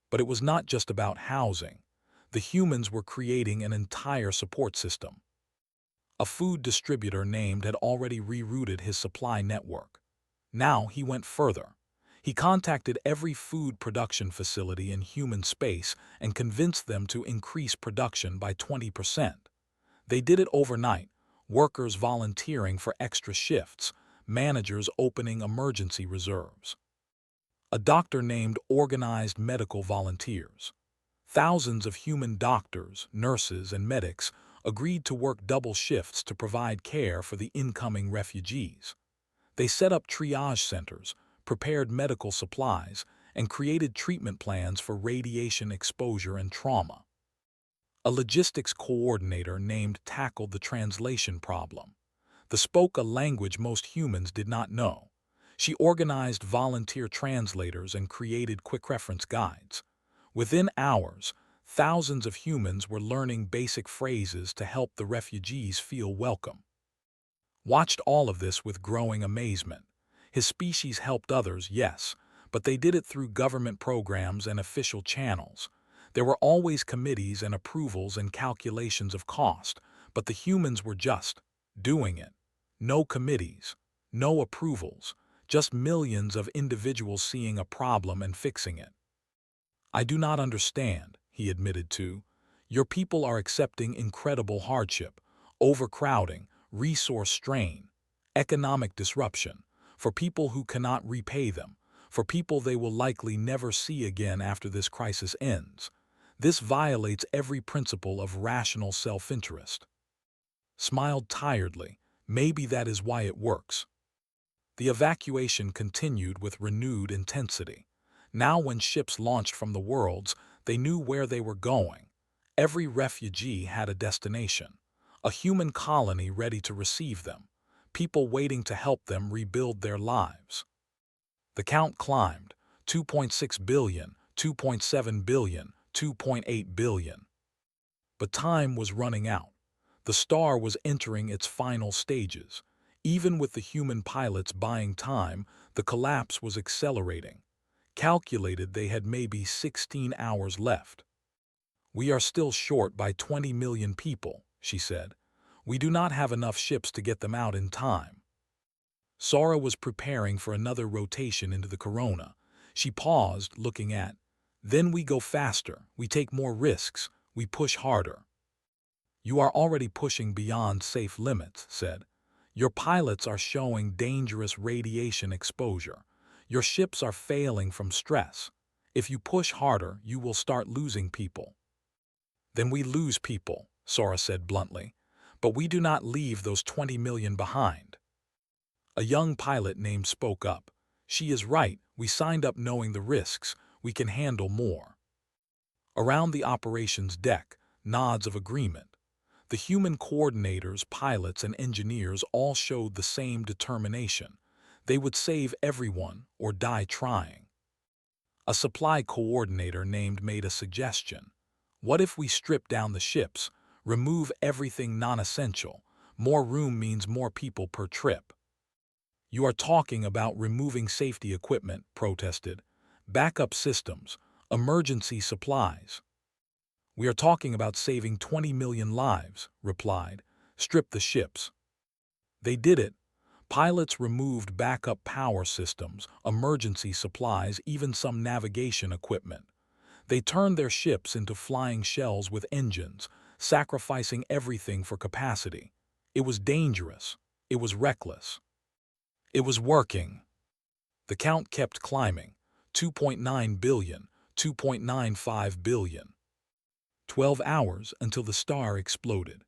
But it was not just about housing. The humans were creating an entire support system. A food distributor named had already rerouted his supply network. Now he went further. He contacted every food production facility in human space and convinced them to increase production by 20%. They did it overnight, workers volunteering for extra shifts, managers opening emergency reserves. A doctor named organized medical volunteers. Thousands of human doctors, nurses, and medics agreed to work double shifts to provide care for the incoming refugees. They set up triage centers, prepared medical supplies, and created treatment plans for radiation exposure and trauma. A logistics coordinator named tackled the translation problem. They spoke a language most humans did not know. She organized volunteer translators and created quick reference guides. Within hours, thousands of humans were learning basic phrases to help the refugees feel welcome. Watched all of this with growing amazement. His species helped others, yes, but they did it through government programs and official channels. There were always committees and approvals and calculations of cost, but the humans were just doing it. No committees, no approvals, just millions of individuals seeing a problem and fixing it. "I do not understand," he admitted to. "Your people are accepting incredible hardship, overcrowding, resource strain, economic disruption, for people who cannot repay them, for people they will likely never see again after this crisis ends. This violates every principle of rational self-interest." Smiled tiredly. Maybe that is why it works. The evacuation continued with renewed intensity. Now when ships launched from the worlds, they knew where they were going. Every refugee had a destination, a human colony ready to receive them, people waiting to help them rebuild their lives. The count climbed, 2.6 billion, 2.7 billion, 2.8 billion. But time was running out. The star was entering its final stages. Even with the human pilots buying time, the collapse was accelerating. Calculated they had maybe 16 hours left. "We are still short by 20 million people," she said. "We do not have enough ships to get them out in time." Sora was preparing for another rotation into the Corona. She paused, looking at, "Then we go faster, we take more risks, we push harder." "You are already pushing beyond safe limits," said. "Your pilots are showing dangerous radiation exposure. Your ships are failing from stress. If you push harder, you will start losing people." "Then we lose people," Sora said bluntly. "But we do not leave those 20 million behind." A young pilot named spoke up. "She is right, we signed up knowing the risks, we can handle more." Around the operations deck, nods of agreement. The human coordinators, pilots, and engineers all showed the same determination. They would save everyone or die trying. A supply coordinator named made a suggestion. "What if we strip down the ships, Remove everything non-essential. More room means more people per trip. You are talking about removing safety equipment, protested. Backup systems, emergency supplies. We are talking about saving 20 million lives, replied. Strip the ships. They did it. Pilots removed backup power systems, emergency supplies, even some navigation equipment. They turned their ships into flying shells with engines, sacrificing everything for capacity. It was dangerous. It was reckless. It was working. The count kept climbing. 2.9 billion, 2.95 billion. 12 hours until the star exploded.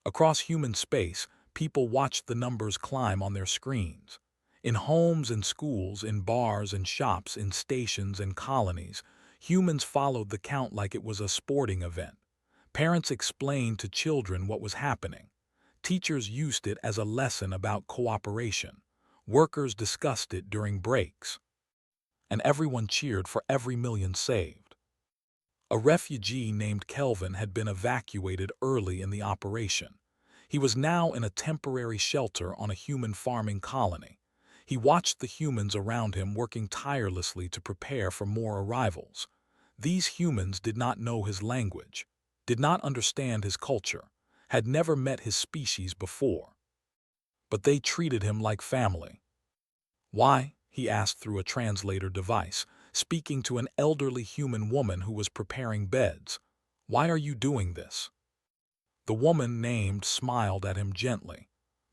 Across human space, people watched the numbers climb on their screens. In homes and schools, in bars and shops, in stations and colonies, humans followed the count like it was a sporting event. Parents explained to children what was happening. Teachers used it as a lesson about cooperation. Workers discussed it during breaks. And everyone cheered for every million saved. A refugee named Kelvin had been evacuated early in the operation. He was now in a temporary shelter on a human farming colony. He watched the humans around him working tirelessly to prepare for more arrivals. These humans did not know his language, did not understand his culture, had never met his species before. But they treated him like family. Why? He asked through a translator device, speaking to an elderly human woman who was preparing beds. Why are you doing this? The woman named smiled at him gently.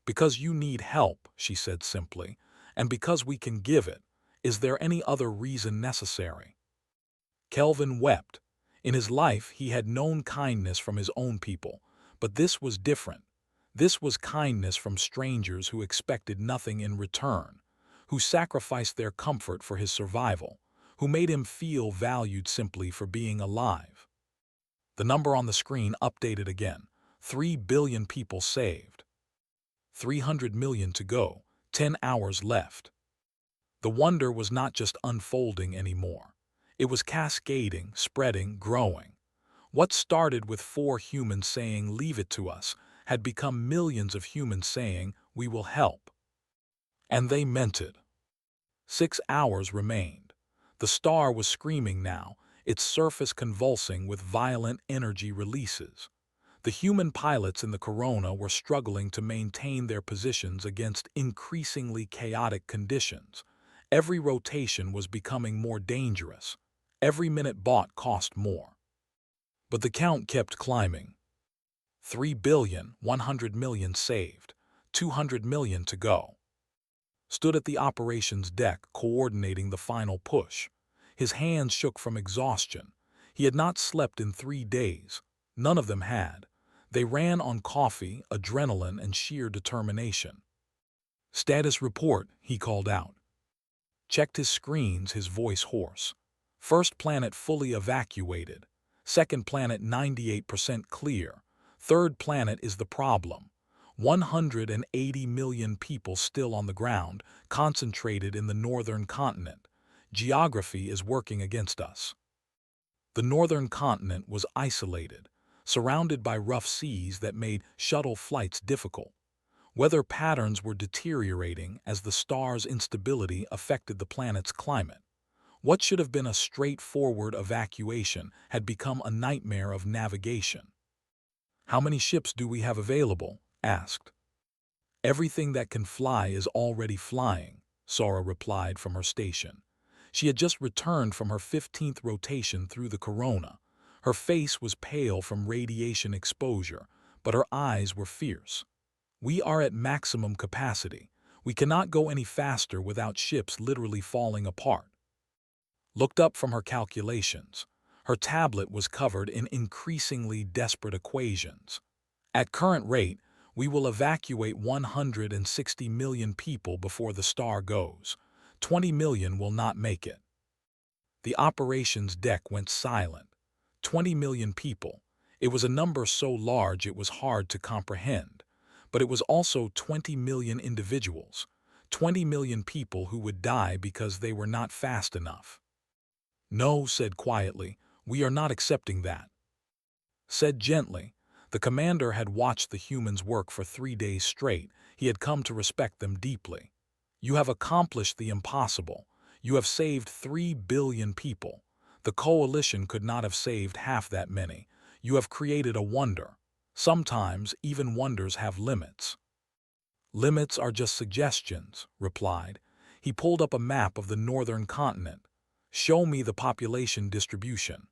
Because you need help, she said simply, and because we can give it. Is there any other reason necessary? Kelvin wept. In his life, he had known kindness from his own people, but this was different. This was kindness from strangers who expected nothing in return, who sacrificed their comfort for his survival, who made him feel valued simply for being alive. The number on the screen updated again. 3 billion people saved. 300 million to go, 10 hours left. The wonder was not just unfolding anymore. It was cascading, spreading, growing. What started with 4 humans saying, "Leave it to us," had become millions of humans saying, "We will help." And they meant it. 6 hours remained. The star was screaming now, its surface convulsing with violent energy releases. The human pilots in the corona were struggling to maintain their positions against increasingly chaotic conditions. Every rotation was becoming more dangerous. Every minute bought cost more. But the count kept climbing. 3 billion, 100 million saved. 200 million to go. Stood at the operations deck, coordinating the final push. His hands shook from exhaustion. He had not slept in 3 days. None of them had. They ran on coffee, adrenaline, and sheer determination. "Status report," he called out. Checked his screens, his voice hoarse. First planet fully evacuated. Second planet 98% clear. Third planet is the problem. 180 million people still on the ground, concentrated in the northern continent. Geography is working against us. The northern continent was isolated, surrounded by rough seas that made shuttle flights difficult. Weather patterns were deteriorating as the star's instability affected the planet's climate. What should have been a straightforward evacuation had become a nightmare of navigation. "How many ships do we have available?" asked. "Everything that can fly is already flying," Sora replied from her station. She had just returned from her 15th rotation through the corona. Her face was pale from radiation exposure, but her eyes were fierce. "We are at maximum capacity. We cannot go any faster without ships literally falling apart." Looked up from her calculations. Her tablet was covered in increasingly desperate equations. "At current rate, we will evacuate 160 million people before the star goes. 20 million will not make it." The operations deck went silent. 20 million people. It was a number so large it was hard to comprehend. But it was also 20 million individuals. 20 million people who would die because they were not fast enough. "No," said quietly, "we are not accepting that." Said gently, The commander had watched the humans work for 3 days straight. He had come to respect them deeply. You have accomplished the impossible. You have saved 3 billion people. The coalition could not have saved half that many. You have created a wonder. Sometimes even wonders have limits. Limits are just suggestions, replied. He pulled up a map of the northern continent. Show me the population distribution.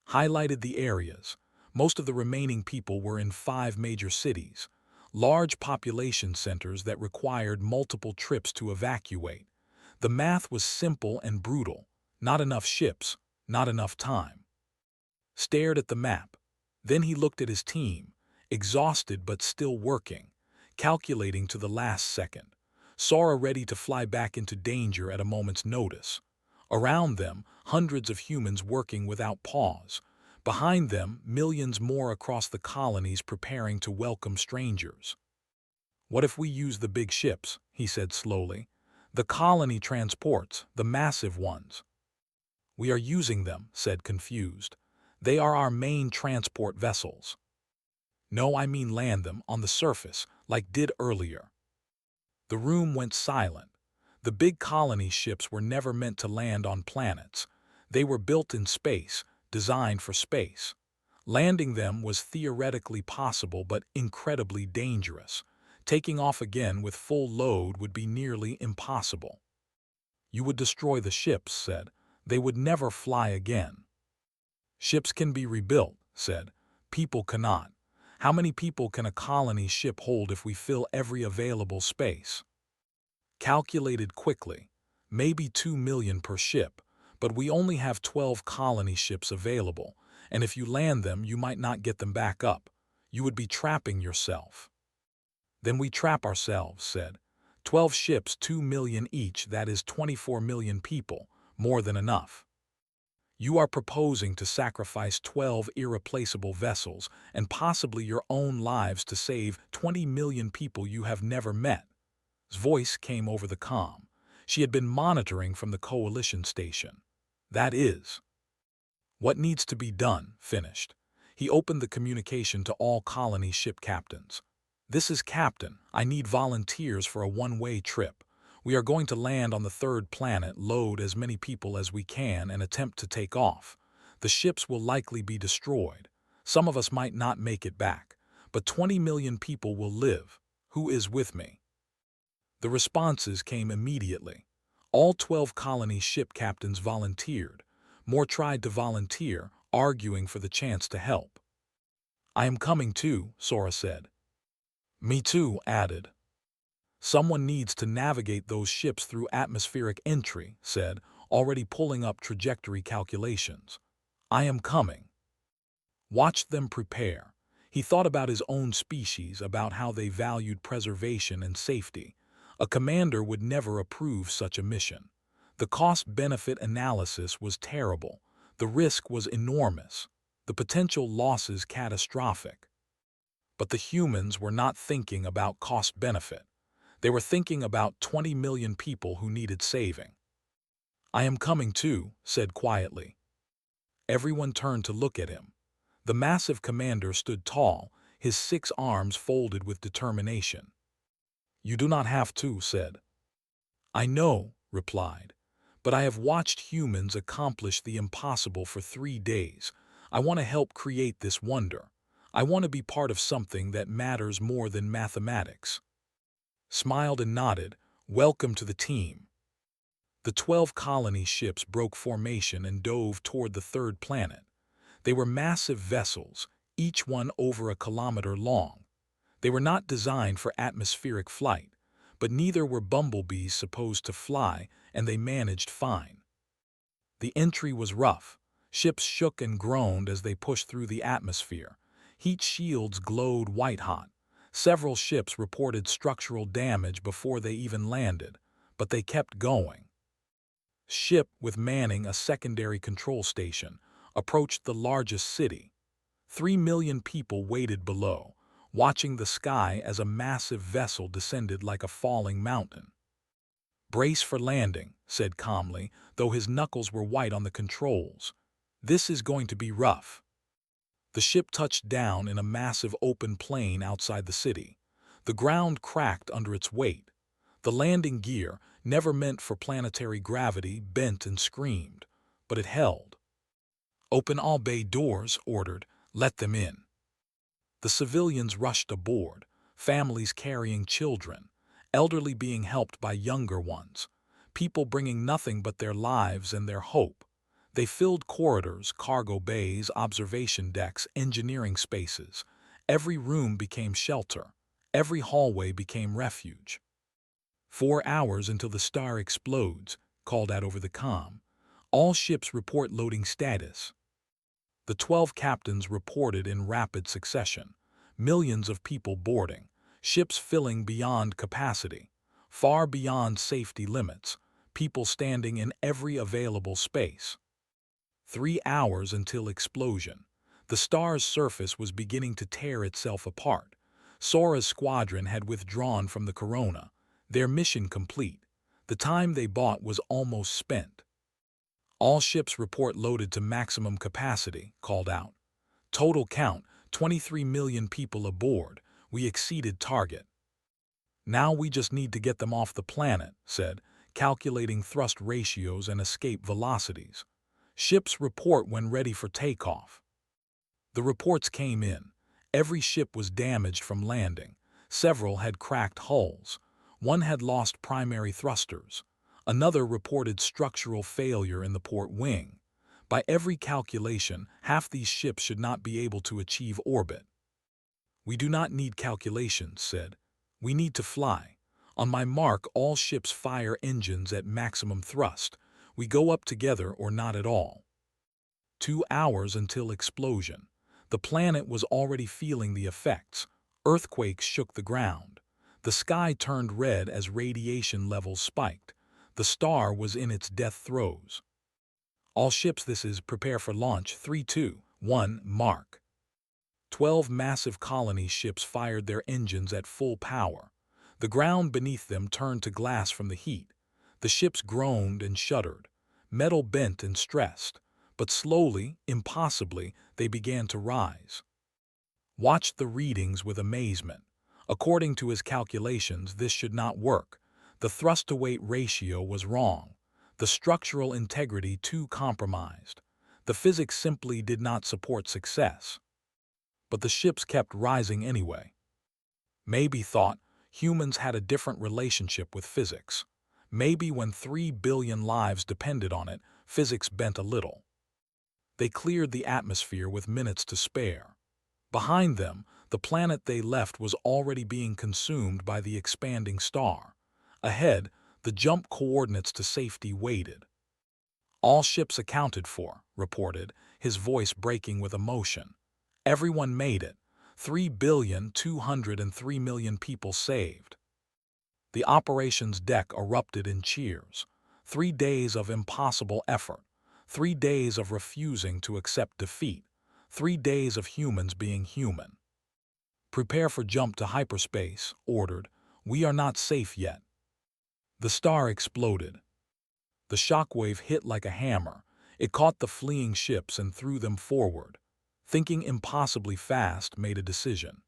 Highlighted the areas. Most of the remaining people were in 5 major cities, large population centers that required multiple trips to evacuate. The math was simple and brutal. Not enough ships, not enough time. Stared at the map. Then he looked at his team, exhausted but still working, calculating to the last second. Sora ready to fly back into danger at a moment's notice. Around them, hundreds of humans working without pause. Behind them, millions more across the colonies preparing to welcome strangers. What if we use the big ships, he said slowly. The colony transports, the massive ones. We are using them, said confused. They are our main transport vessels. No, I mean land them on the surface, like did earlier. The room went silent. The big colony ships were never meant to land on planets. They were built in space, designed for space. Landing them was theoretically possible but incredibly dangerous. Taking off again with full load would be nearly impossible. You would destroy the ships, said. They would never fly again. Ships can be rebuilt, said. People cannot. How many people can a colony ship hold if we fill every available space? Calculated quickly. Maybe 2 million per ship, but we only have 12 colony ships available, and if you land them, you might not get them back up. You would be trapping yourself. Then we trap ourselves, said. 12 ships, 2 million each, that is 24 million people, more than enough. You are proposing to sacrifice 12 irreplaceable vessels and possibly your own lives to save 20 million people you have never met. His voice came over the comm. She had been monitoring from the coalition station. That is. What needs to be done, finished. He opened the communication to all colony ship captains. This is Captain. I need volunteers for a one-way trip. We are going to land on the 3rd planet, load as many people as we can, and attempt to take off. The ships will likely be destroyed. Some of us might not make it back, but 20 million people will live. Who is with me? The responses came immediately. All 12 colony ship captains volunteered. More tried to volunteer, arguing for the chance to help. I am coming too, Sora said. Me too, added. Someone needs to navigate those ships through atmospheric entry, said, already pulling up trajectory calculations. I am coming. Watched them prepare. He thought about his own species, about how they valued preservation and safety. A commander would never approve such a mission. The cost-benefit analysis was terrible. The risk was enormous. The potential losses catastrophic. But the humans were not thinking about cost-benefit. They were thinking about 20 million people who needed saving. I am coming too, said quietly. Everyone turned to look at him. The massive commander stood tall, his 6 arms folded with determination. You do not have to, said. I know, replied. But I have watched humans accomplish the impossible for 3 days. I want to help create this wonder. I want to be part of something that matters more than mathematics. Smiled and nodded, welcome to the team. The 12 colony ships broke formation and dove toward the 3rd planet. They were massive vessels, each one over a kilometer long. They were not designed for atmospheric flight, but neither were bumblebees supposed to fly, and they managed fine. The entry was rough. Ships shook and groaned as they pushed through the atmosphere. Heat shields glowed white-hot. Several ships reported structural damage before they even landed, but they kept going. Ship, with manning a secondary control station, approached the largest city. 3 million people waited below, watching the sky as a massive vessel descended like a falling mountain. Brace for landing, said calmly, though his knuckles were white on the controls. This is going to be rough. The ship touched down in a massive open plain outside the city. The ground cracked under its weight. The landing gear, never meant for planetary gravity, bent and screamed, but it held. "Open all bay doors," ordered. "Let them in." The civilians rushed aboard, families carrying children, elderly being helped by younger ones, people bringing nothing but their lives and their hope. They filled corridors, cargo bays, observation decks, engineering spaces. Every room became shelter. Every hallway became refuge. 4 hours until the star explodes, called out over the comm. All ships report loading status. The 12 captains reported in rapid succession. Millions of people boarding, ships filling beyond capacity, far beyond safety limits, people standing in every available space. 3 hours until explosion. The star's surface was beginning to tear itself apart. Sora's squadron had withdrawn from the corona, their mission complete. The time they bought was almost spent. "All ships report loaded to maximum capacity," called out. "Total count, 23 million people aboard. We exceeded target." "Now we just need to get them off the planet," said, calculating thrust ratios and escape velocities. "Ships report when ready for takeoff." The reports came in. Every ship was damaged from landing. Several had cracked hulls. One had lost primary thrusters. Another reported structural failure in the port wing. By every calculation, half these ships should not be able to achieve orbit. "We do not need calculations," said. "We need to fly. On my mark, all ships fire engines at maximum thrust. We go up together or not at all." 2 hours until explosion. The planet was already feeling the effects. Earthquakes shook the ground. The sky turned red as radiation levels spiked. The star was in its death throes. "All ships, this is prepare for launch. 3, 2, 1, mark." 12 massive colony ships fired their engines at full power. The ground beneath them turned to glass from the heat. The ships groaned and shuddered. Metal bent and stressed. But slowly, impossibly, they began to rise. Watched the readings with amazement. According to his calculations, this should not work. The thrust-to-weight ratio was wrong. The structural integrity too compromised. The physics simply did not support success. But the ships kept rising anyway. Maybe, thought, humans had a different relationship with physics. Maybe when 3 billion lives depended on it, physics bent a little. They cleared the atmosphere with minutes to spare. Behind them, the planet they left was already being consumed by the expanding star. Ahead, the jump coordinates to safety waited. "All ships accounted for," reported, his voice breaking with emotion. "Everyone made it. 3,203,000,000 people saved." The operations deck erupted in cheers. 3 days of impossible effort. 3 days of refusing to accept defeat. 3 days of humans being human. "Prepare for jump to hyperspace," ordered. "We are not safe yet." The star exploded. The shockwave hit like a hammer. It caught the fleeing ships and threw them forward. Thinking impossibly fast made a decision.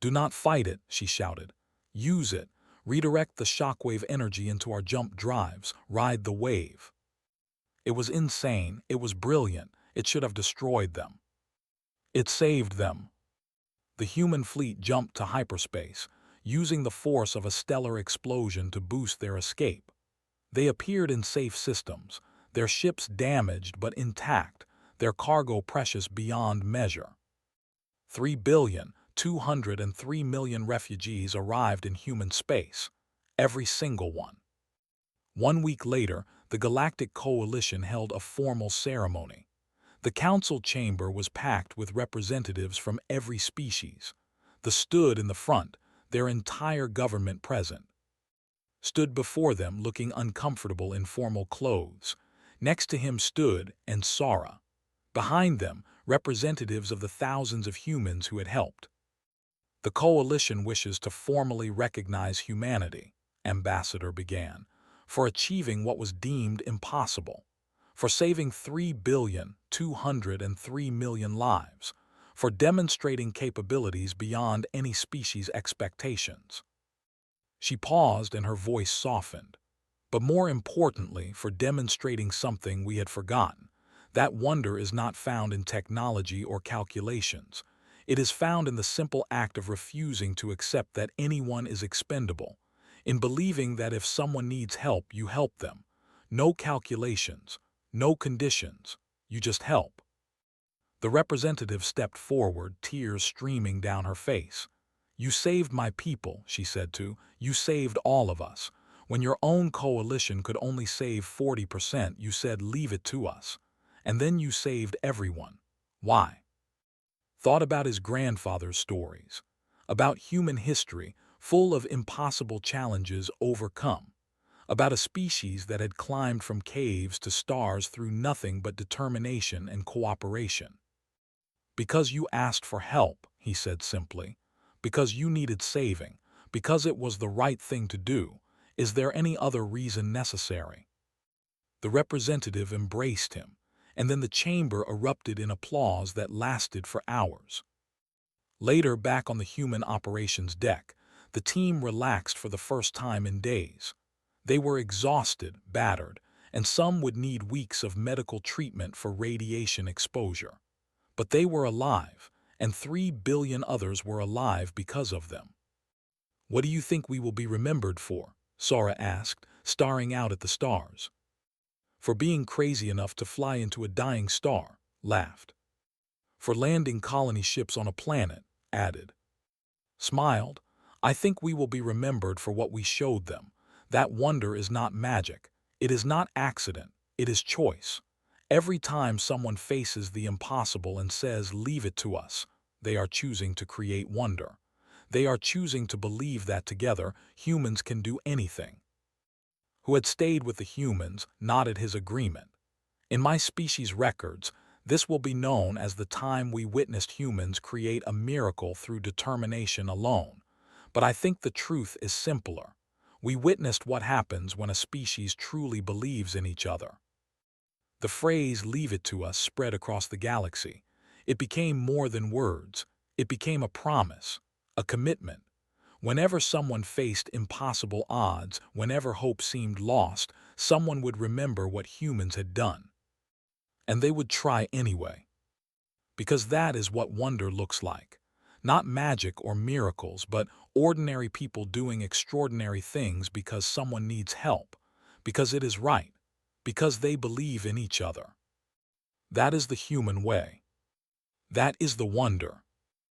"Do not fight it," she shouted. "Use it. Redirect the shockwave energy into our jump drives. Ride the wave." It was insane. It was brilliant. It should have destroyed them. It saved them. The human fleet jumped to hyperspace, using the force of a stellar explosion to boost their escape. They appeared in safe systems, their ships damaged but intact, their cargo precious beyond measure. 3,203,000,000 refugees arrived in human space, every single one. 1 week later, the Galactic Coalition held a formal ceremony. The council chamber was packed with representatives from every species. They stood in the front, their entire government present. Stood before them looking uncomfortable in formal clothes. Next to him stood Sora. Behind them, representatives of the thousands of humans who had helped. "The coalition wishes to formally recognize humanity," Ambassador began, "for achieving what was deemed impossible, for saving 3,203,000,000 lives, for demonstrating capabilities beyond any species' expectations. She paused and her voice softened, but more importantly, for demonstrating something we had forgotten. That wonder is not found in technology or calculations. It is found in the simple act of refusing to accept that anyone is expendable, in believing that if someone needs help, you help them. No calculations, no conditions, you just help. The representative stepped forward, tears streaming down her face. "You saved my people," she said you saved all of us. When your own coalition could only save 40%, you said, "Leave it to us." And then you saved everyone. Why? Thought about his grandfather's stories, about human history full of impossible challenges overcome, about a species that had climbed from caves to stars through nothing but determination and cooperation. "Because you asked for help," he said simply. "Because you needed saving. Because it was the right thing to do. Is there any other reason necessary?" The representative embraced him, and then the chamber erupted in applause that lasted for hours. Later, back on the human operations deck, the team relaxed for the first time in days. They were exhausted, battered, and some would need weeks of medical treatment for radiation exposure. But they were alive, and 3 billion others were alive because of them. "What do you think we will be remembered for?" Sora asked, staring out at the stars. "For being crazy enough to fly into a dying star," laughed. "For landing colony ships on a planet," added. Smiled. "I think we will be remembered for what we showed them. That wonder is not magic. It is not accident. It is choice. Every time someone faces the impossible and says, 'Leave it to us,' they are choosing to create wonder. They are choosing to believe that together, humans can do anything." Who had stayed with the humans nodded his agreement. "In my species' records, this will be known as the time we witnessed humans create a miracle through determination alone. But I think the truth is simpler. We witnessed what happens when a species truly believes in each other." The phrase "leave it to us" spread across the galaxy. It became more than words. It became a promise, a commitment. Whenever someone faced impossible odds, whenever hope seemed lost, someone would remember what humans had done. And they would try anyway. Because that is what wonder looks like. Not magic or miracles, but ordinary people doing extraordinary things because someone needs help, because it is right, because they believe in each other. That is the human way. That is the wonder.